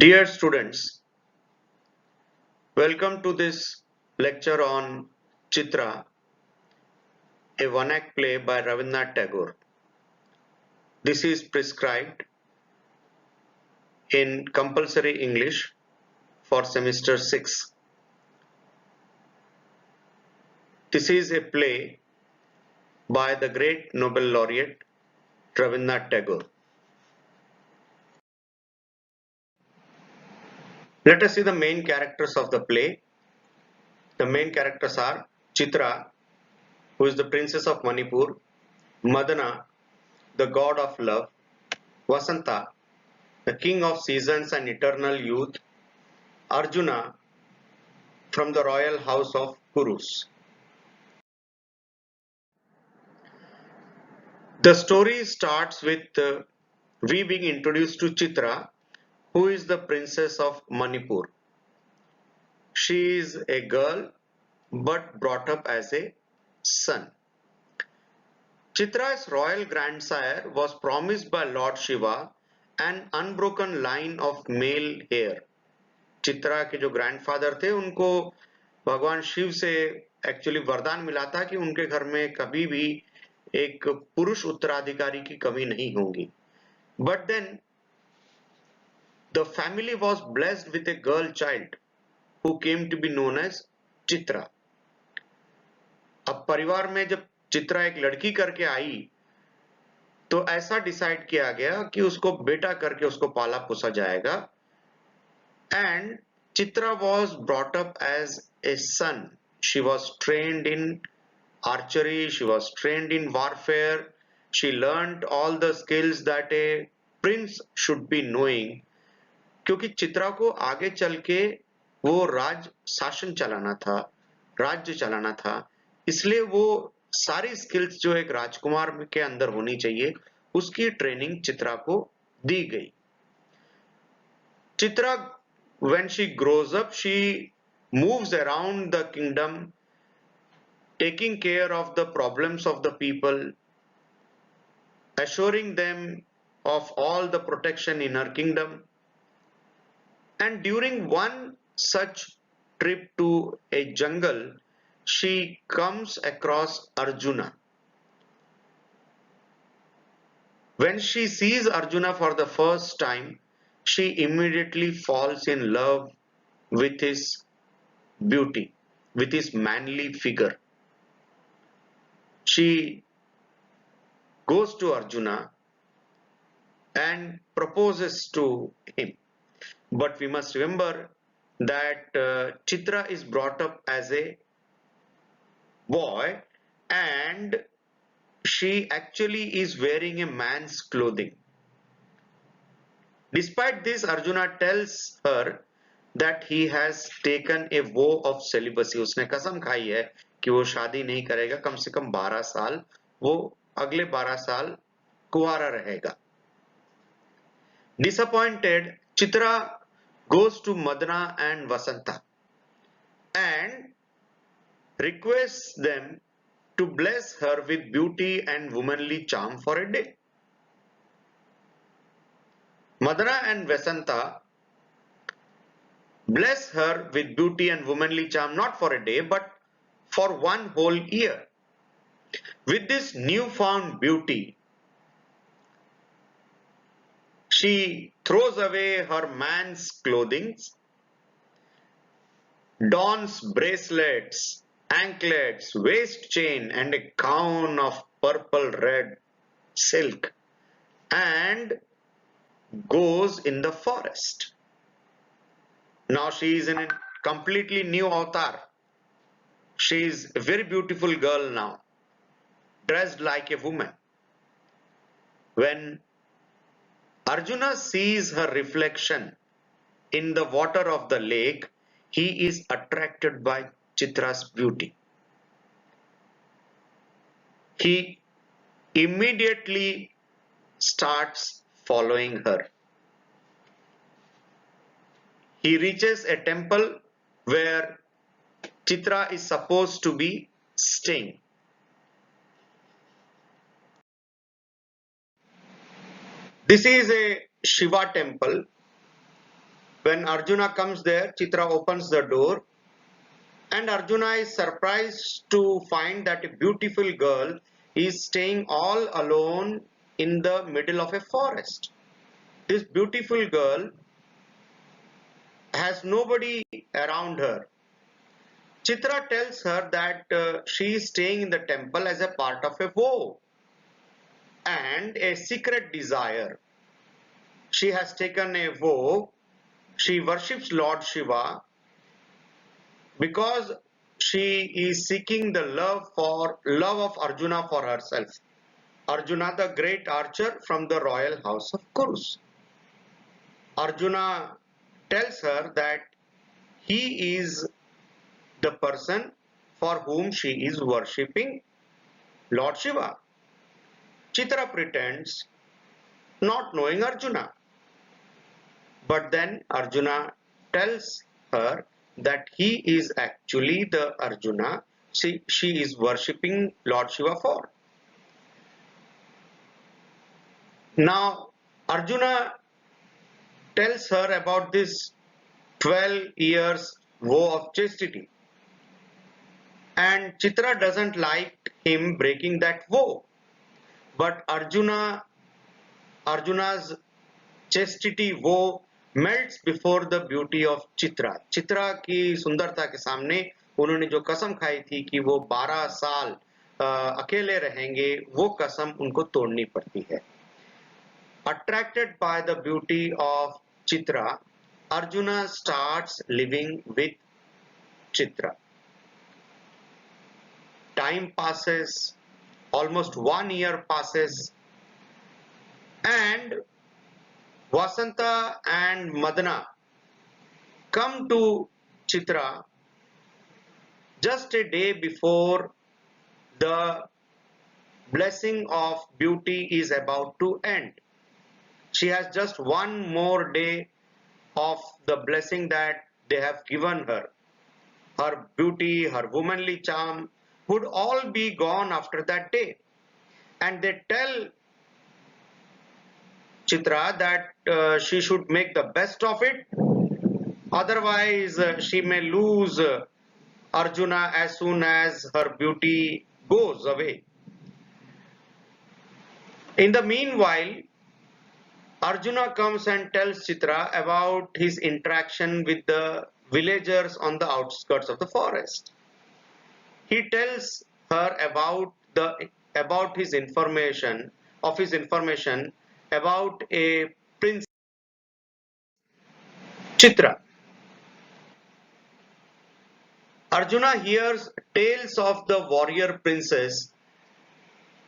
Dear students, welcome to this lecture on Chitra, a one-act play by Rabindranath Tagore. This is prescribed in compulsory English for semester 6. This is a play by the great Nobel laureate Rabindranath Tagore. Let us see the main characters of the play. The main characters are Chitra, who is the princess of Manipur, Madana, the god of love, Vasanta, the king of seasons and eternal youth, Arjuna from the royal house of Kurus. The story starts with we being introduced to Chitra, who is the princess of Manipur. She is a girl but brought up as a son. Chitra's royal grandsire was promised by Lord Shiva an unbroken line of male heir. Chitra के जो grandfather थे उनको भगवान शिव से actually वरदान मिला था कि उनके घर में कभी भी एक पुरुष उत्तराधिकारी की कमी नहीं होगी. But then the family was blessed with a girl child who came to be known as Chitra. अब परिवार में जब चित्रा एक लड़की करके आई तो ऐसा डिसाइड किया गया कि उसको बेटा करके उसको पाला पोसा जाएगा. And Chitra was brought up as a son. She was trained in archery, she was trained in warfare, she learned all the skills that a prince should be knowing. क्योंकि चित्रा को आगे चल के वो शासन चलाना था, राज्य चलाना था, इसलिए वो सारी स्किल्स जो एक राजकुमार के अंदर होनी चाहिए उसकी ट्रेनिंग चित्रा को दी गई. Chitra when she grows up, she moves around the kingdom, taking care of the problems of the people, assuring them of all the protection in her kingdom. And during one such trip to a jungle, she comes across Arjuna. When she sees Arjuna for the first time, she immediately falls in love with his beauty, with his manly figure. She goes to Arjuna and proposes to him. But we must remember that Chitra is brought up as a boy and she actually is wearing a man's clothing. Despite this, Arjuna tells her that he has taken a vow of celibacy. उसने कसम खाई है कि वो शादी नहीं करेगा, कम से कम 12 साल वो अगले 12 साल कुंवारा रहेगा. Disappointed, Chitra goes to Madana and Vasanta and requests them to bless her with beauty and womanly charm for a day. Madana and Vasanta bless her with beauty and womanly charm not for a day but for one whole year. With this newfound beauty, she throws away her man's clothing, dons bracelets, anklets, waist chain and a gown of purple red silk and goes in the forest. Now she is in a completely new avatar. She is a very beautiful girl now, dressed like a woman. When Arjuna sees her reflection in the water of the lake, he is attracted by Chitra's beauty. He immediately starts following her. He reaches a temple where Chitra is supposed to be staying. This is a Shiva temple When Arjuna comes there, Chitra opens the door, and Arjuna is surprised to find that a beautiful girl is staying all alone in the middle of a forest. This beautiful girl has nobody around her. Chitra tells her that she is staying in the temple as a part of a vow and a secret desire. She has taken a vow. She worships Lord Shiva because she is seeking the love of Arjuna for herself. Arjuna, the great archer from the royal house of Kurus. Arjuna tells her that he is the person for whom she is worshipping Lord Shiva. Chitra pretends not knowing Arjuna. But then Arjuna tells her that he is actually the Arjuna she is worshipping Lord Shiva for. Now Arjuna tells her about this 12 years vow of chastity. And Chitra doesn't like him breaking that vow. But Arjuna's chastity vow melts before the beauty of Chitra. Chitra की सुंदरता के सामने उन्होंने जो कसम खाई थी कि वो 12 साल अकेले रहेंगे, वो कसम उनको तोड़नी पड़ती है. Attracted by the beauty of Chitra, Arjuna starts living with Chitra. Time passes, almost 1 year passes, and Vasanta and Madana come to Chitra just a day before the blessing of beauty is about to end. She has just one more day of the blessing that they have given her. Her beauty, her womanly charm would all be gone after that day. And they tell Chitra that she should make the best of it, otherwise she may lose Arjuna as soon as her beauty goes away. In the meanwhile, Arjuna comes and tells Chitra about his interaction with the villagers on the outskirts of the forest. He tells her about his information about a prince Chitra. Arjuna hears tales of the warrior princess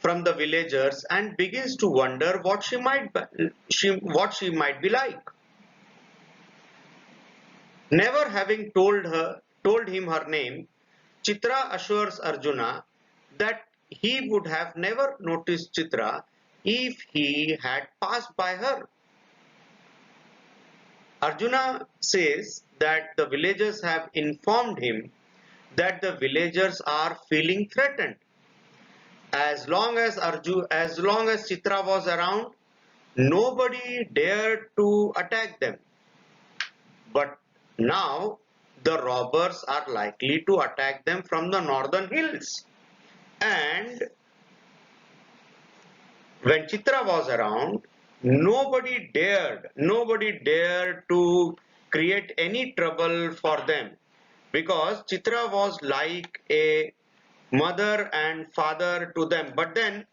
from the villagers and begins to wonder what she might be like. Never having told him her name, Chitra assures Arjuna that he would have never noticed Chitra if he had passed by her. Arjuna says that the villagers have informed him that the villagers are feeling threatened. As long as Chitra was around, nobody dared to attack them. But now the robbers are likely to attack them from the northern hills. And when Chitra was around, nobody dared to create any trouble for them, because Chitra was like a mother and father to them. But then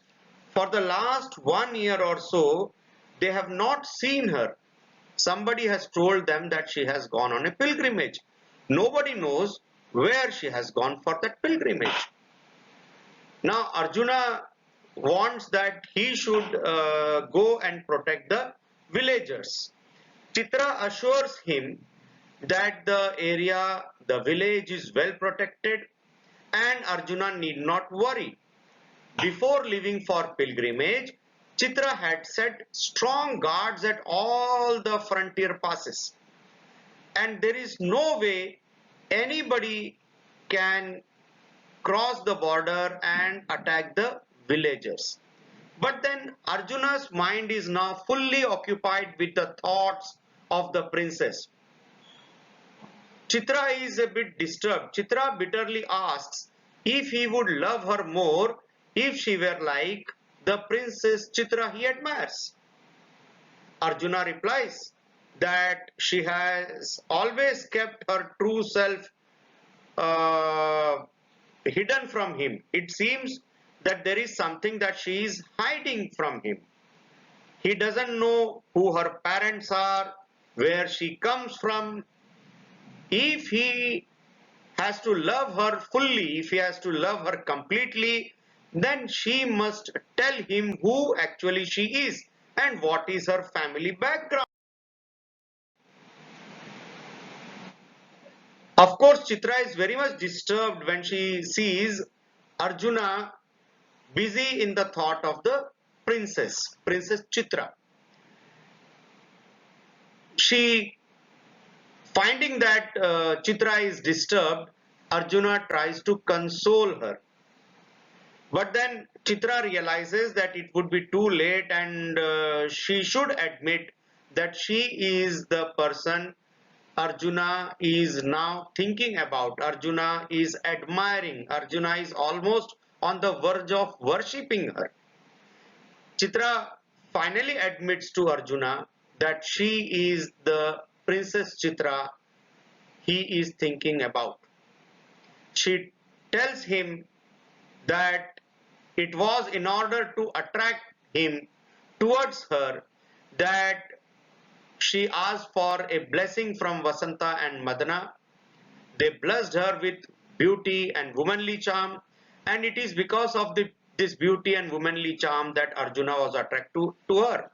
for the last 1 year or so, they have not seen her. Somebody has told them that she has gone on a pilgrimage. Nobody knows where she has gone for that pilgrimage. Now Arjuna wants that he should go and protect the villagers. Chitra assures him that the village is well protected, and Arjuna need not worry. Before leaving for pilgrimage, Chitra had set strong guards at all the frontier passes, and there is no way anybody can cross the border and attack the villagers. But then Arjuna's mind is now fully occupied with the thoughts of the princess. Chitra is a bit disturbed. Chitra bitterly asks if he would love her more if she were like the princess Chitra he admires. Arjuna replies that she has always kept her true self uh, hidden from him. It seems that there is something that she is hiding from him. He doesn't know who her parents are, where she comes from. If he has to love her fully, if he has to love her completely, then she must tell him who actually she is and what is her family background. Of course, Chitra is very much disturbed when she sees Arjuna busy in the thought of the Princess Chitra. She, finding that Chitra is disturbed, Arjuna tries to console her. But then Chitra realizes that it would be too late and she should admit that she is the person Arjuna is now thinking about. Arjuna is admiring. Arjuna is almost on the verge of worshipping her. Chitra finally admits to Arjuna that she is the Princess Chitra he is thinking about. She tells him that it was in order to attract him towards her that she asked for a blessing from Vasanta and Madana. They blessed her with beauty and womanly charm, and it is because of this beauty and womanly charm that Arjuna was attracted to her.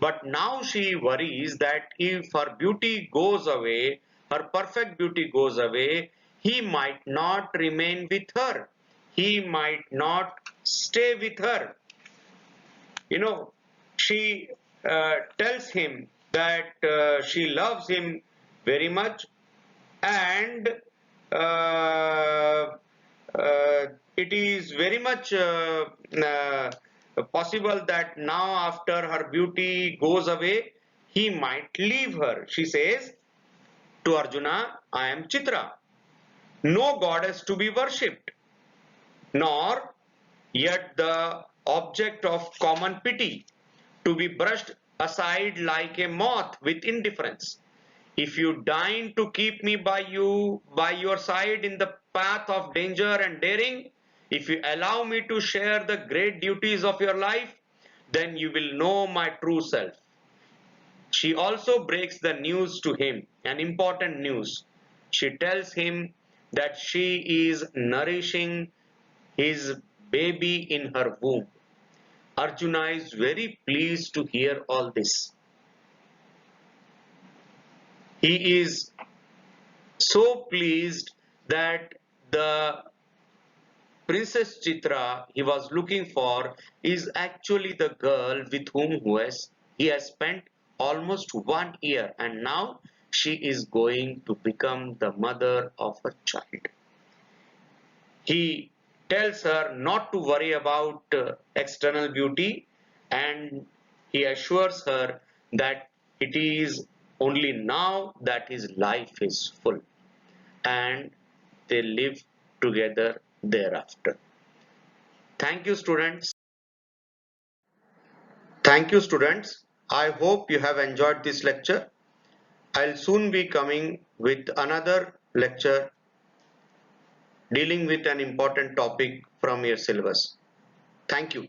But now she worries that if her beauty goes away, her perfect beauty goes away, he might not remain with her. He might not stay with her. You know, she tells him that she loves him very much and uh, it is very much possible that now after her beauty goes away, he might leave her. She says to Arjuna, I am Chitra, no goddess to be worshipped, nor yet the object of common pity, to be brushed aside like a moth with indifference. If you deign to keep me by your side in the path of danger and daring, if you allow me to share the great duties of your life, then you will know my true self. She also breaks the news to him, an important news. She tells him that she is nourishing his baby in her womb. Arjuna is very pleased to hear all this. He is so pleased that the Princess Chitra he was looking for is actually the girl with whom he has spent almost 1 year, and now she is going to become the mother of a child. He tells her not to worry about external beauty, and he assures her that it is only now that his life is full, and they live together thereafter. Thank you, students. Thank you, students. I hope you have enjoyed this lecture. I'll soon be coming with another lecture dealing with an important topic from your syllabus. Thank you.